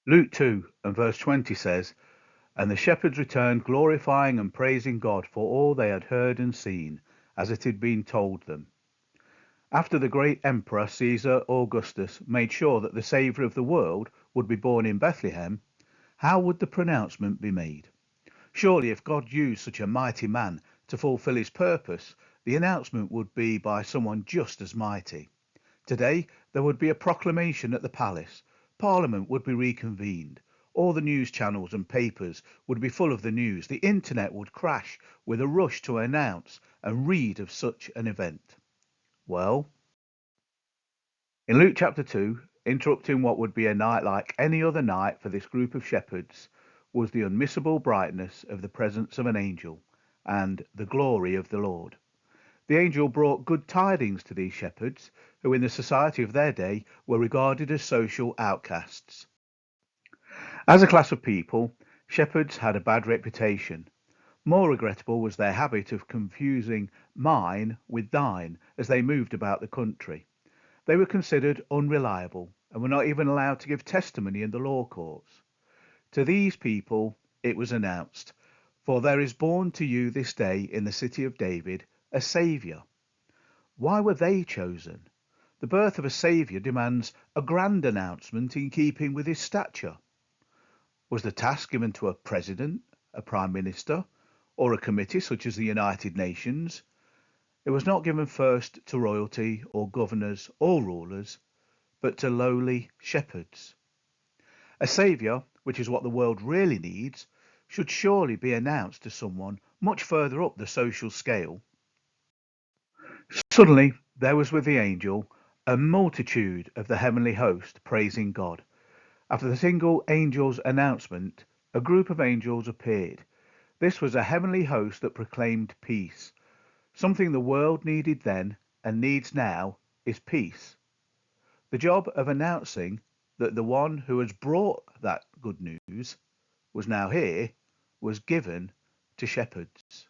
Luke 2 and verse 20 says, "And the shepherds returned, glorifying and praising God for all they had heard and seen, as it had been told them." After the great emperor Caesar Augustus made sure that the Saviour of the world would be born in Bethlehem, how would the pronouncement be made? Surely, if God used such a mighty man to fulfill his purpose, the announcement would be by someone just as mighty. Today, there would be a proclamation at the palace, Parliament would be reconvened, all the news channels and papers would be full of the news, the internet would crash with a rush to announce and read of such an event. Well, in Luke chapter 2, interrupting what would be a night like any other night for this group of shepherds, was the unmissable brightness of the presence of an angel and the glory of the Lord. The angel brought good tidings to these shepherds, who in the society of their day were regarded as social outcasts. As a class of people, shepherds had a bad reputation. More regrettable was their habit of confusing mine with thine as they moved about the country. They were considered unreliable and were not even allowed to give testimony in the law courts. To these people it was announced, "For there is born to you this day in the city of David a Saviour." Why were they chosen? The birth of a Saviour demands a grand announcement in keeping with his stature. Was the task given to a president, a prime minister, or a committee such as the United Nations? It was not given first to royalty or governors or rulers, but to lowly shepherds. A saviour, which is what the world really needs, should surely be announced to someone much further up the social scale. Suddenly there was with the angel a multitude of the heavenly host praising God. After the single angel's announcement, a group of angels appeared. This was a heavenly host that proclaimed peace. Something the world needed then and needs now is peace. The job of announcing that the one who has brought that good news was now here was given to shepherds.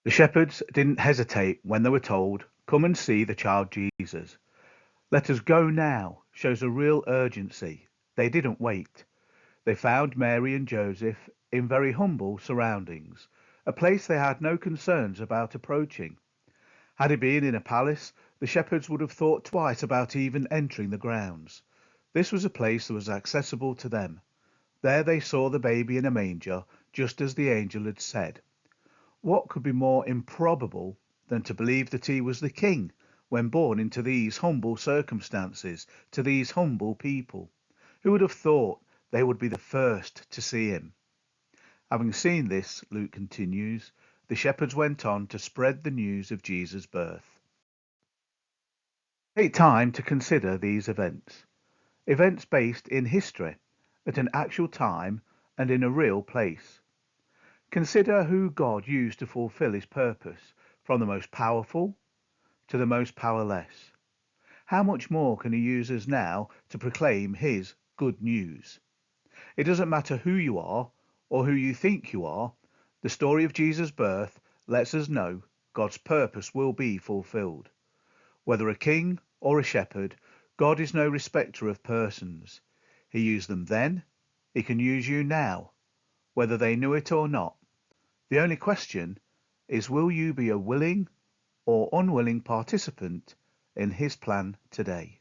The shepherds didn't hesitate when they were told, "Come and see the child Jesus." "Let us go now" shows a real urgency. They didn't wait. They found Mary and Joseph in very humble surroundings, a place they had no concerns about approaching. Had it been in a palace, the shepherds would have thought twice about even entering the grounds. This was a place that was accessible to them. There they saw the baby in a manger, just as the angel had said. What could be more improbable than to believe that he was the king when born into these humble circumstances, to these humble people? Who would have thought they would be the first to see him? Having seen this, Luke continues, the shepherds went on to spread the news of Jesus' birth. Take time to consider these events. Events based in history, at an actual time and in a real place. Consider who God used to fulfill his purpose, from the most powerful to the most powerless. How much more can he use us now to proclaim his good news? It doesn't matter who you are or who you think you are, the story of Jesus' birth lets us know God's purpose will be fulfilled. Whether a king or a shepherd, God is no respecter of persons. He used them then, he can use you now, whether they knew it or not. The only question is, will you be a willing or unwilling participant in his plan today?